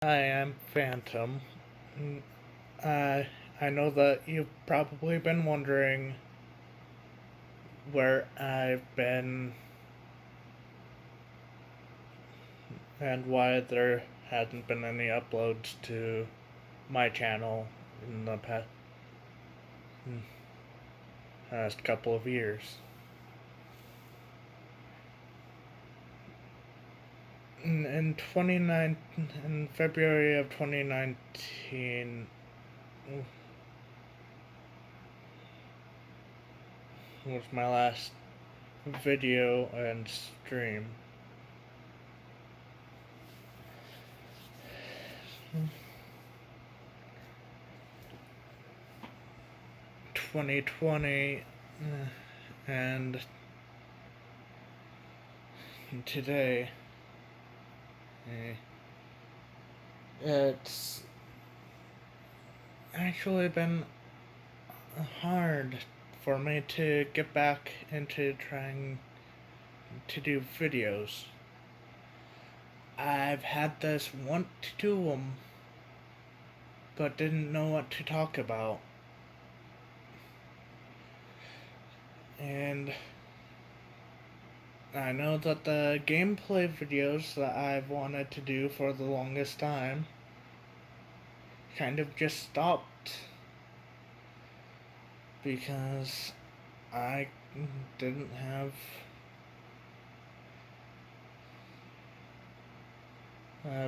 I am Phantom. Mm, I know that you've probably been wondering where I've been and why there hasn't been any uploads to my channel in the past couple of years. In February of 2019 was my last video and stream. 2020 and today it's actually been hard for me to get back into trying to do videos. I've had this want to do them, but didn't know what to talk about. And I know that the gameplay videos that I've wanted to do for the longest time kind of just stopped because I didn't have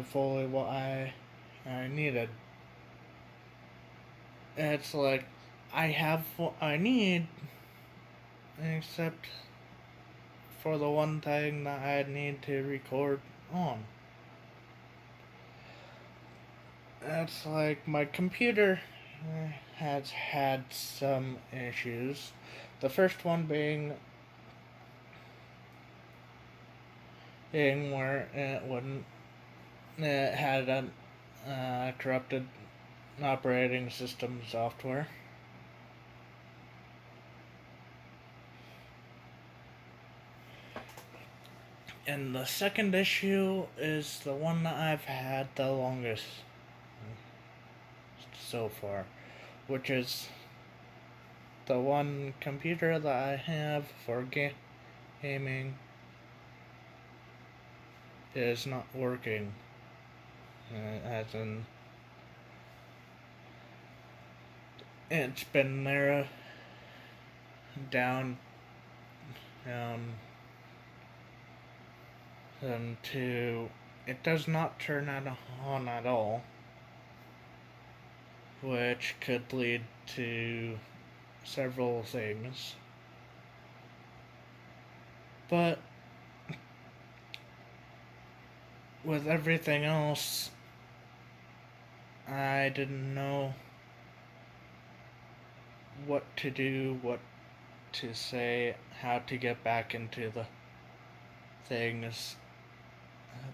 fully what I needed. It's like I have what I need, except for the one thing that I need to record on. It's like my computer has had some issues. The first one being where it had a corrupted operating system software. And the second issue is the one that I've had the longest so far, which is the one computer that I have for gaming is not working. As in, it's been there down, down, to it does not turn on at all, which could lead to several things. But with everything else, I didn't know what to do, what to say, how to get back into the things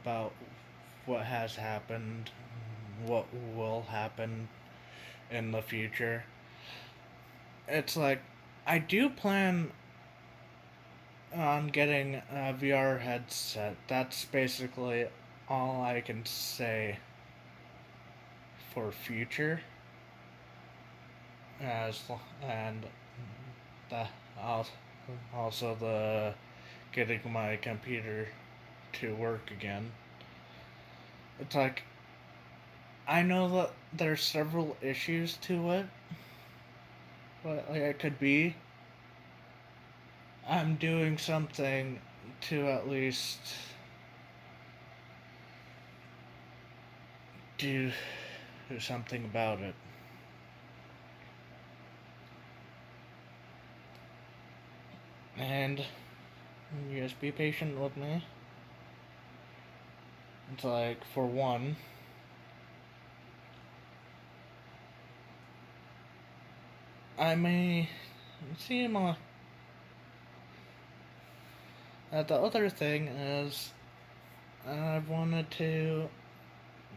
about what has happened, what will happen in the future. It's like, I do plan on getting a VR headset. That's basically all I can say for future. As and the also the getting my computer to work again. It's like I know that there's several issues to it, but like it could be I'm doing something to at least do something about it. And you just be patient with me. It's like, for one, I may seem the other thing is I wanted to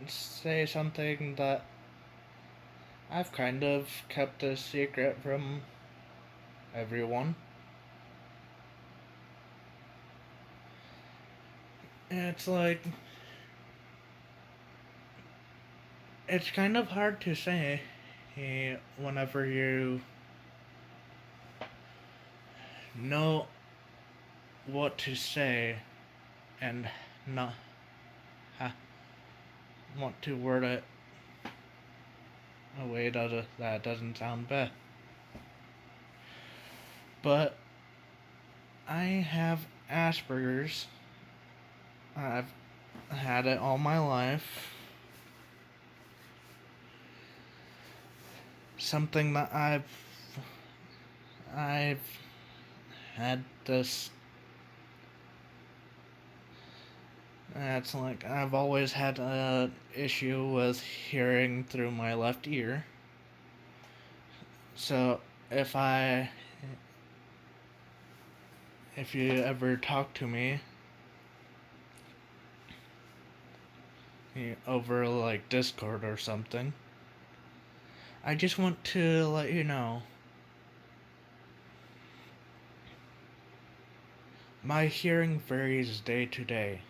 say something that I've kind of kept a secret from everyone. It's like it's kind of hard to say whenever you know what to say and not want to word it a way that doesn't sound bad. But I have Asperger's. I've had it all my life. Something that I've had this. It's like I've always had an issue with hearing through my left ear. So if you ever talk to me over like Discord or something, I just want to let you know my hearing varies day to day.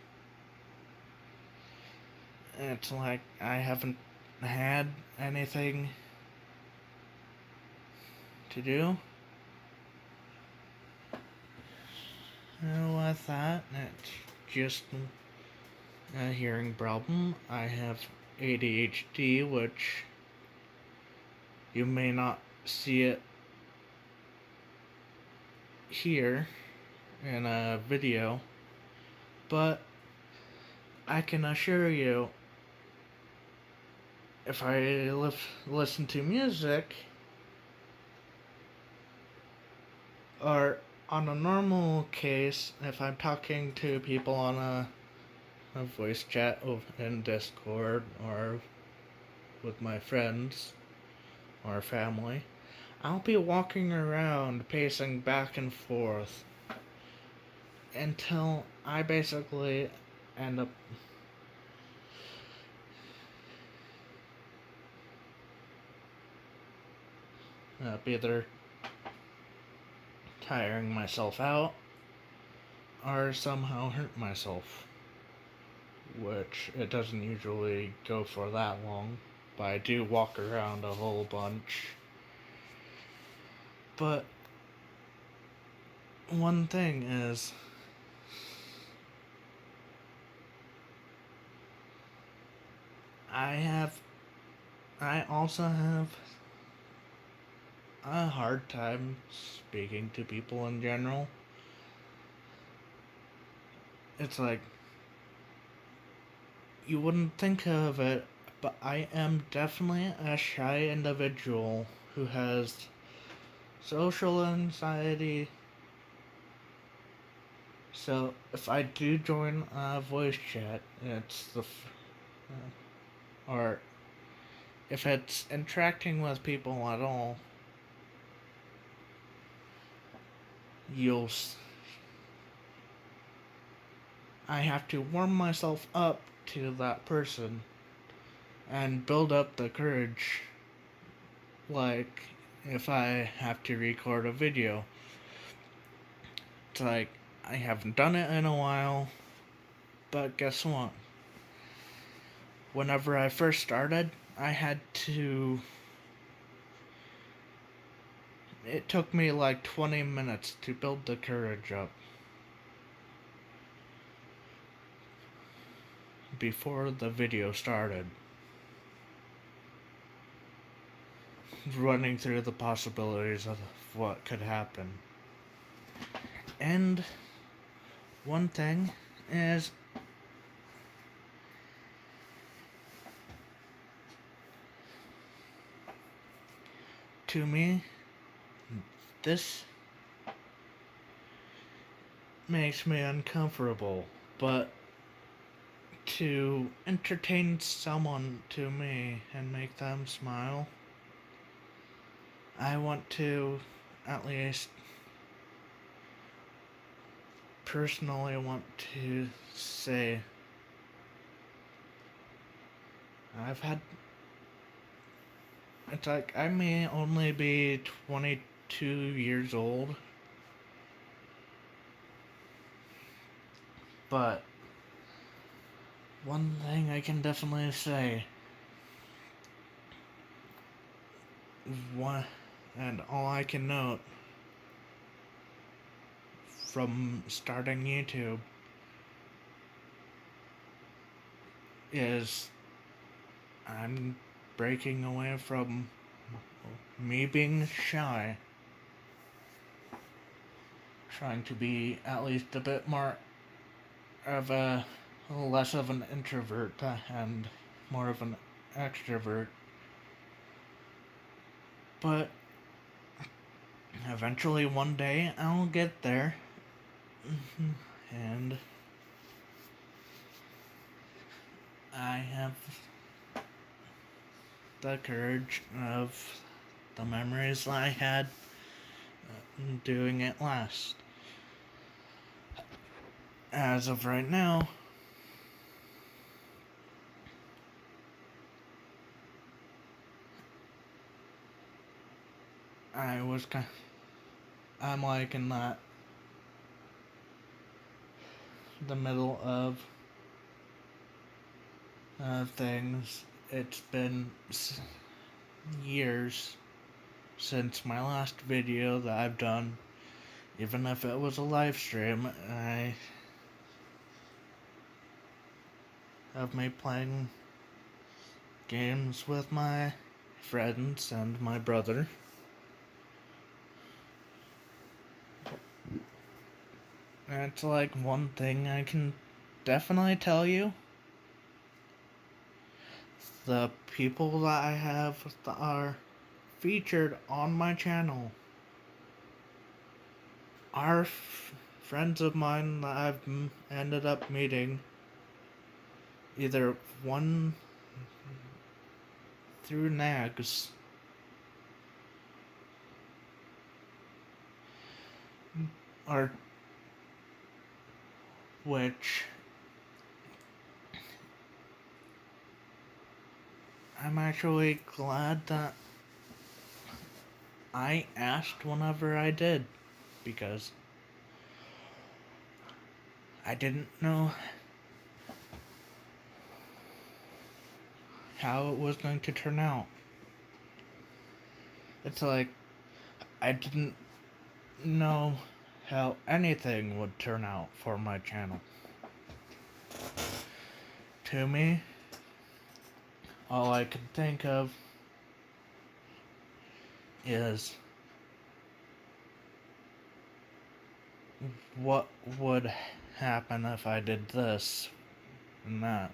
It's like I haven't had anything to do with that. It's just a hearing problem. I have ADHD, which you may not see it here in a video, but I can assure you, if I listen to music, or on a normal case, if I'm talking to people on a voice chat in Discord or with my friends or family, I'll be walking around pacing back and forth until I basically end up either tiring myself out or somehow hurt myself, which it doesn't usually go for that long, but I do walk around a whole bunch. But one thing is, I also have a hard time speaking to people in general. It's like, you wouldn't think of it, but I am definitely a shy individual who has social anxiety. So if I do join a voice chat, or if it's interacting with people at all, I have to warm myself up to that person and build up the courage, like if I have to record a video. It's like, I haven't done it in a while, but guess what? Whenever I first started, it took me like 20 minutes to build the courage up before the video started, running through the possibilities of what could happen. And one thing is, to me, this makes me uncomfortable, but to entertain someone to me and make them smile, I want to at least personally want to say it's like I may only be 22 years old, but one thing I can definitely say one, and all I can note from starting YouTube is I'm breaking away from me being shy, trying to be at least a bit more of a less of an introvert and more of an extrovert. But eventually one day I'll get there. And I have the courage of the memories I had doing it last. As of right now, I'm like in the middle of things. It's been years since my last video that I've done. Even if it was a live stream, I have me playing games with my friends and my brother. That's like one thing I can definitely tell you. The people that I have that are featured on my channel are friends of mine that I've ended up meeting. Either one through Nags, or which I'm actually glad that I asked whenever I did, because I didn't know how it was going to turn out. It's like I didn't know how anything would turn out for my channel. To me, all I could think of is what would happen if I did this and that.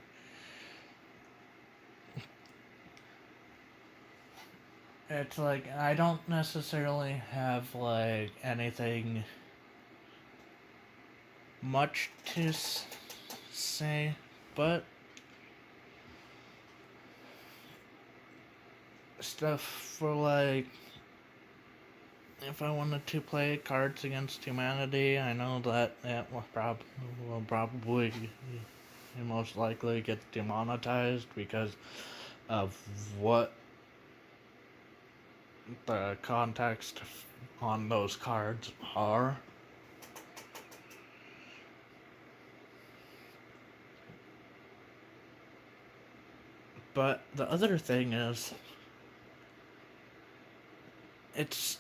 It's like I don't necessarily have like anything much to say, but stuff for like if I wanted to play Cards Against Humanity, I know that it will probably most likely get demonetized because of what the context on those cards are. But the other thing is, it's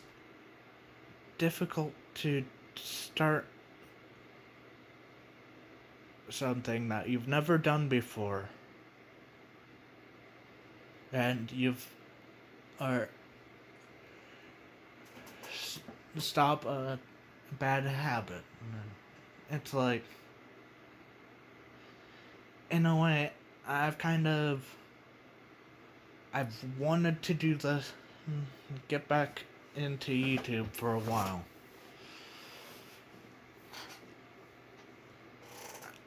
difficult to start something that you've never done before, and you've or stop a bad habit. It's like, in a way, I've wanted to do this, get back into YouTube for a while.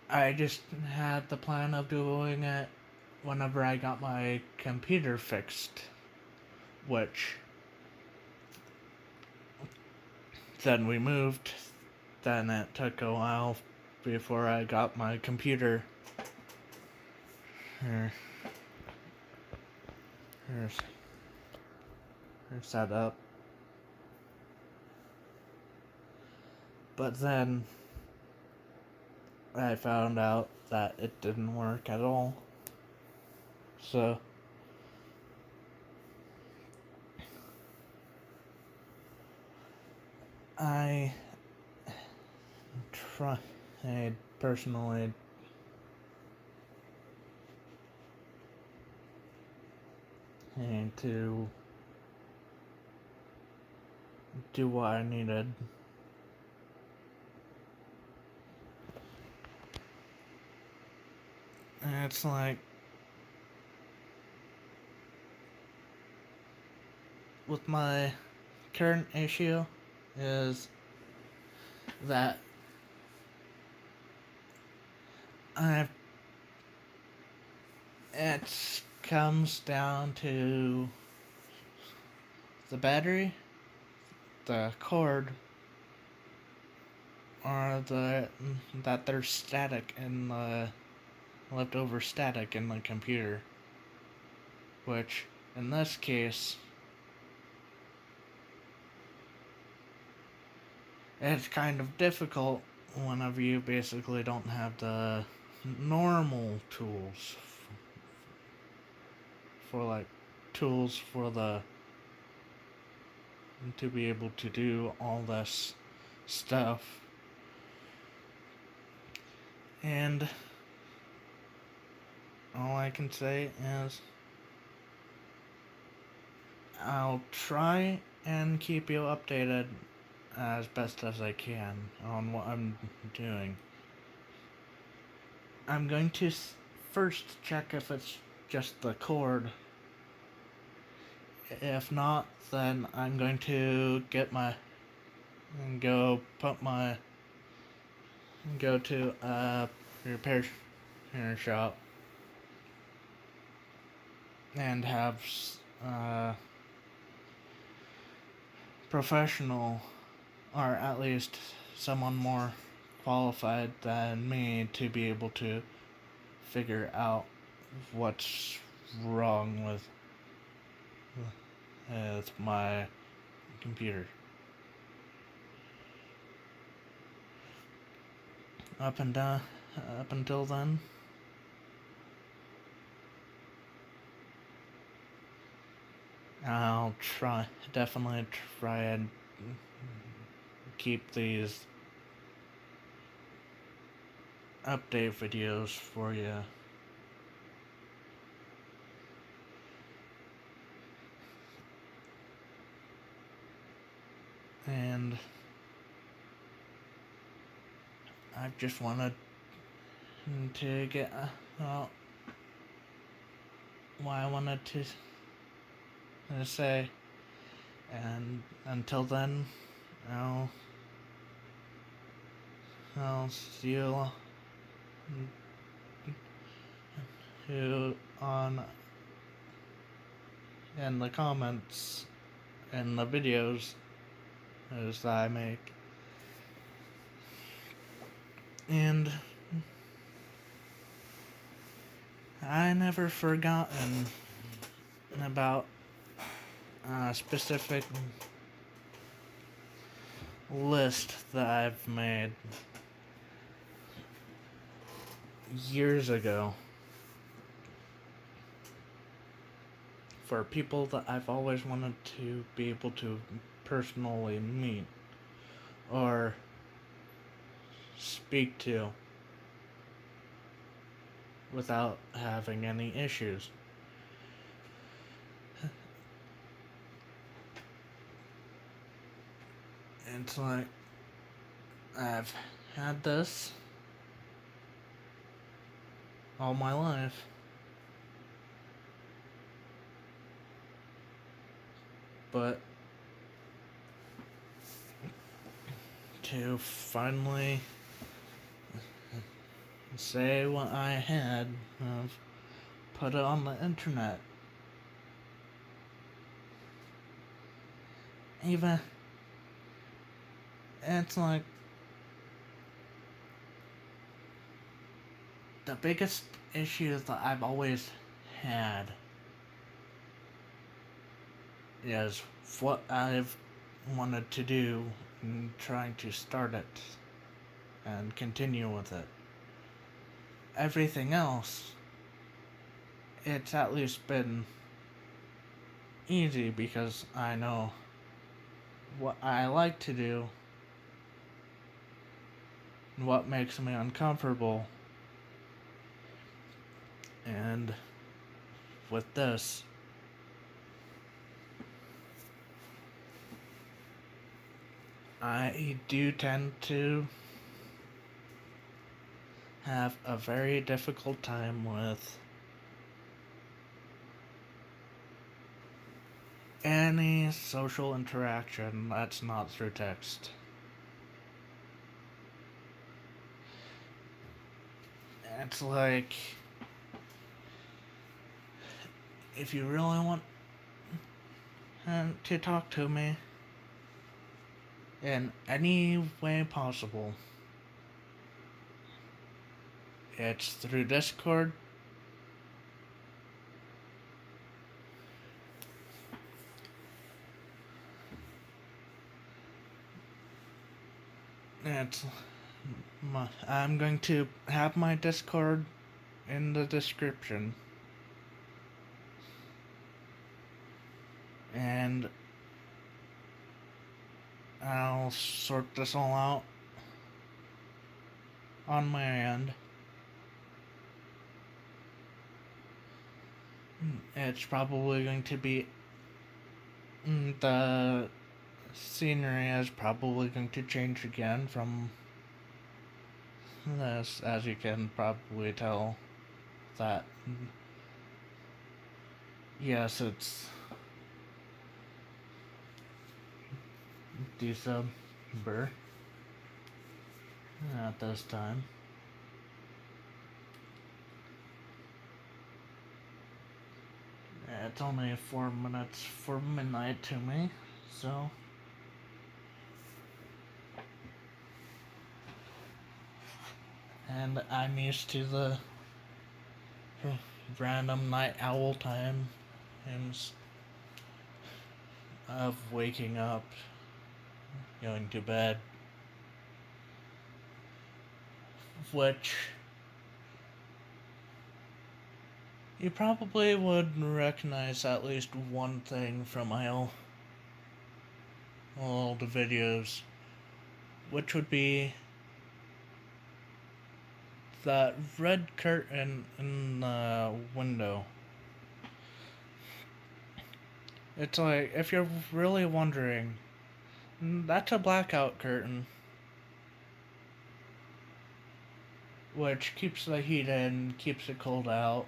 I just had the plan of doing it whenever I got my computer fixed, which then we moved. Then it took a while before I got my computer set up. But then I found out that it didn't work at all. So I tried personally to do what I needed. And it's like, with my current issue is that I've it comes down to the battery, the cord, or that there's static in the leftover static in the computer, which in this case it's kind of difficult whenever you basically don't have the normal tools for like tools for the to be able to do all this stuff. And all I can say is I'll try and keep you updated as best as I can on what I'm doing. I'm going to first check if it's just the cord. If not, then I'm going to go to a repair shop and have a professional, or at least someone more qualified than me, to be able to figure out what's wrong with my computer. Up until then, I'll definitely try and keep these update videos for you. And I just wanted to get what I wanted to say, and until then, I'll see you on in the comments in the videos as I make. And I never forgotten about a specific list that I've made years ago for people that I've always wanted to be able to personally meet or speak to without having any issues. It's like I've had this all my life, but to finally say what I had, I've put it on the internet. Even it's like the biggest issue that I've always had is what I've wanted to do and trying to start it and continue with it. Everything else, it's at least been easy because I know what I like to do and what makes me uncomfortable. And with this, I do tend to have a very difficult time with any social interaction that's not through text. It's like, if you really want to talk to me in any way possible, it's through Discord. I'm going to have my Discord in the description. And I'll sort this all out on my end. It's probably going to be the scenery is probably going to change again from this, as you can probably tell that yes, it's December at this time. It's only 4 minutes for midnight to me, so and I'm used to the random night owl times of waking up, going to bed, which you probably would recognize at least one thing from my old videos, which would be that red curtain in the window. It's like, if you're really wondering, that's a blackout curtain, which keeps the heat in, keeps it cold out,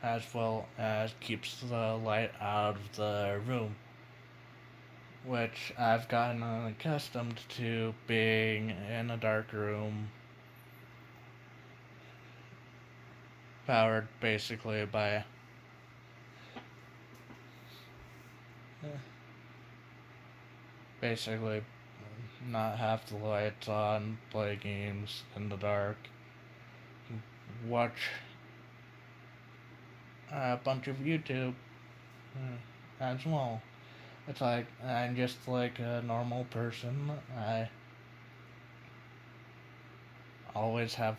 as well as keeps the light out of the room, which I've gotten accustomed to being in a dark room, powered basically by basically not have the lights on, play games in the dark, watch a bunch of YouTube as well. It's like, I'm just like a normal person. I always have.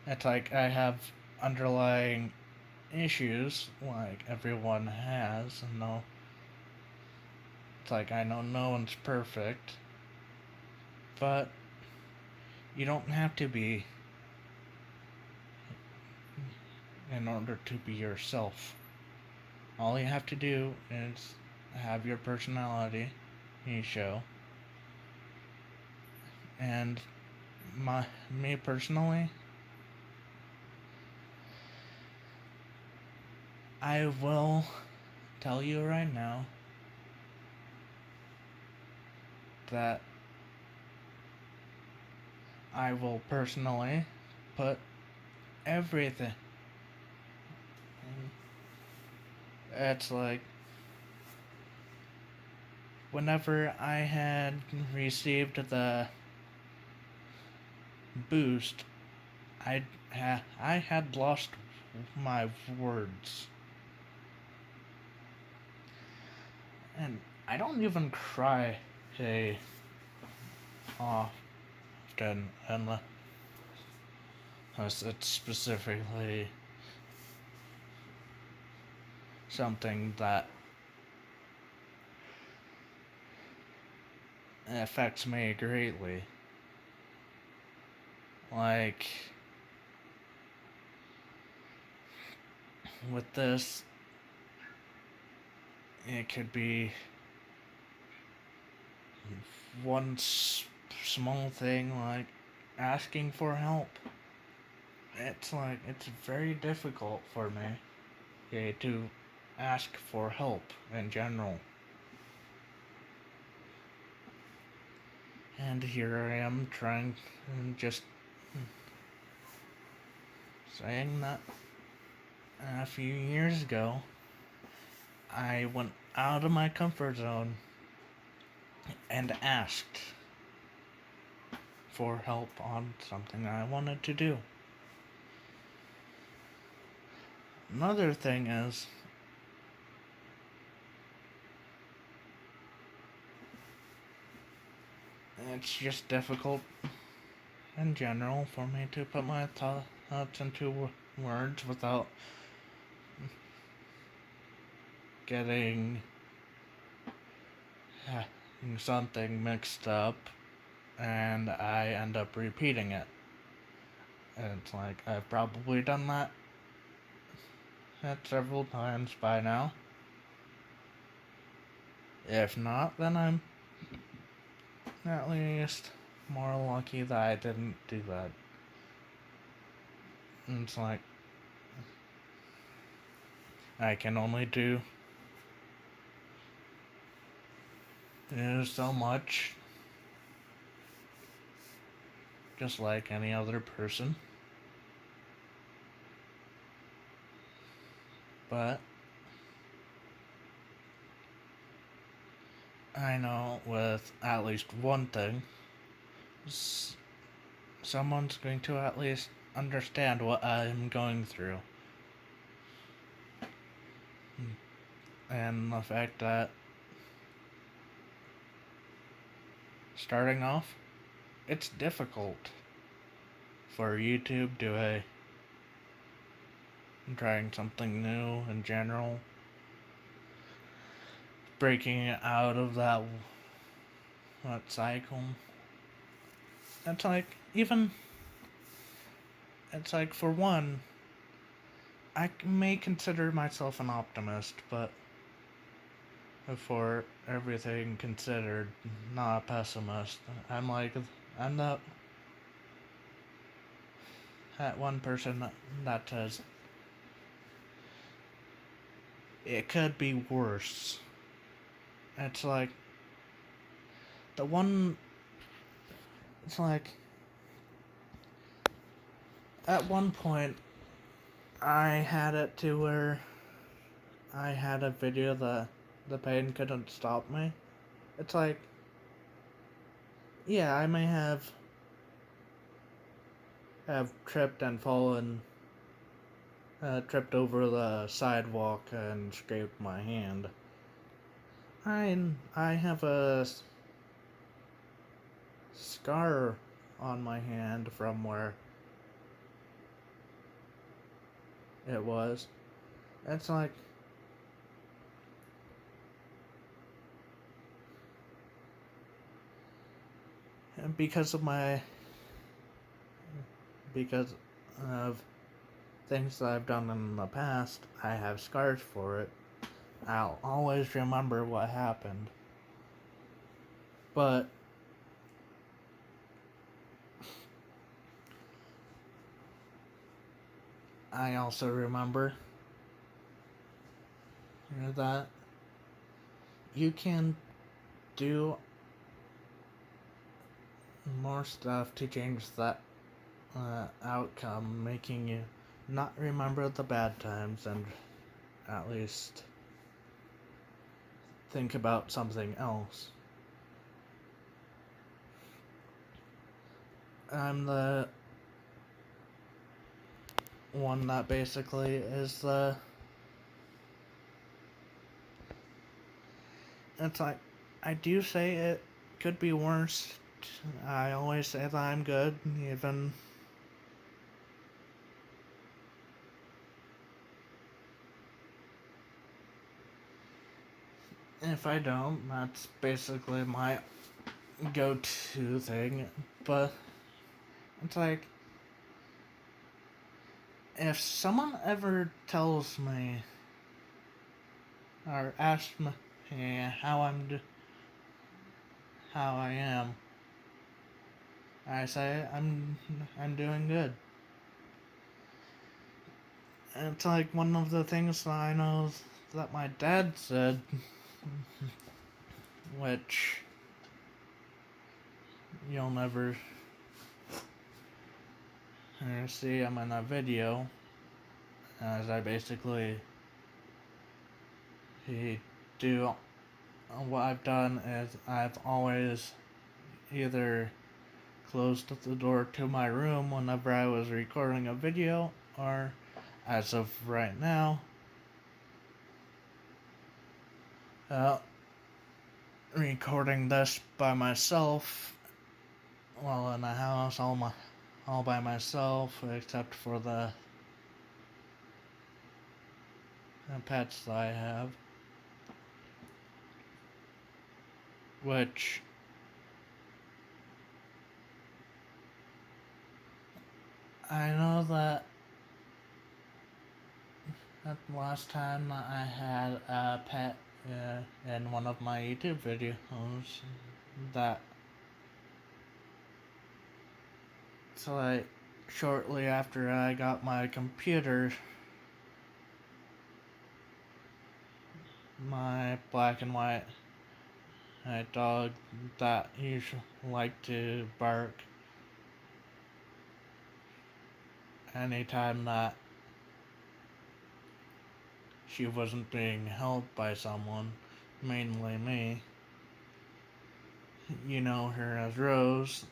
It's like I have underlying issues, like everyone has. No, it's like I know no one's perfect, but you don't have to be in order to be yourself. All you have to do is have your personality you show. And me personally, I will tell you right now that I will personally put everything. It's like, whenever I had received the boost, I had lost my words. And I don't even cry often unless it's specifically something that affects me greatly. Like, with this, it could be one small thing like asking for help. It's very difficult for me, to ask for help in general. And here I am trying, just saying that a few years ago, I went out of my comfort zone and asked for help on something I wanted to do. Another thing is, it's just difficult in general for me to put my thoughts into words without getting something mixed up, and I end up repeating it. And it's like, I've probably done that several times by now. If not, then I'm at least more lucky that I didn't do that. And it's like, I can only do so much, just like any other person. But I know with at least one thing, someone's going to at least understand what I'm going through. And the fact that starting off, it's difficult for YouTube to trying something new in general, breaking out of that cycle. It's like, even, it's like, for one, I may consider myself an optimist, but for everything considered, not a pessimist. I'm that one person that says it could be worse. It's like, the one, it's like, at one point, I had it to where I had a video that the pain couldn't stop me. It's like, yeah, I may have tripped and fallen, tripped over the sidewalk and scraped my hand. I have a scar on my hand from where it was. It's like, because of because of things that I've done in the past, I have scars for it. I'll always remember what happened. But I also remember that you can do more stuff to change that outcome, making you not remember the bad times and at least think about something else. I'm the one that basically is the... It's like, I do say it could be worse. I always say that I'm good, even if I don't. That's basically my go-to thing, but it's like, if someone ever tells me or asks me how I am, I say I'm doing good. And it's like one of the things that I know that my dad said, which you'll never see him in a video, as I basically do. What I've done is I've always either closed the door to my room whenever I was recording a video, or as of right now, recording this by myself while in the house, all by myself, except for the pets that I have, which I know that the last time I had a pet in one of my YouTube videos, that so like shortly after I got my computer, my black and white dog that usually liked to bark anytime that she wasn't being held by someone, mainly me. You know her as Rose.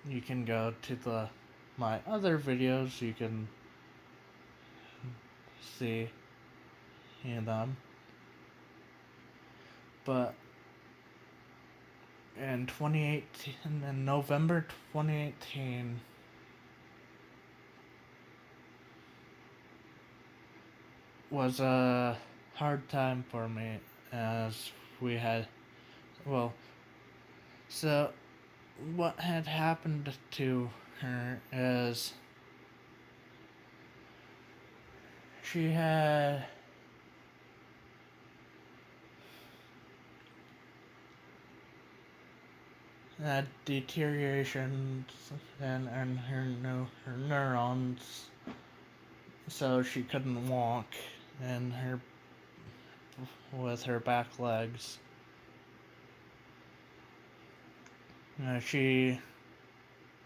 You can go to my other videos, you can see them. But in 2018, in November 2018, was a hard time for me, as we had, well, so what had happened to her is she had deterioration in her neurons, so she couldn't walk and her with her back legs. She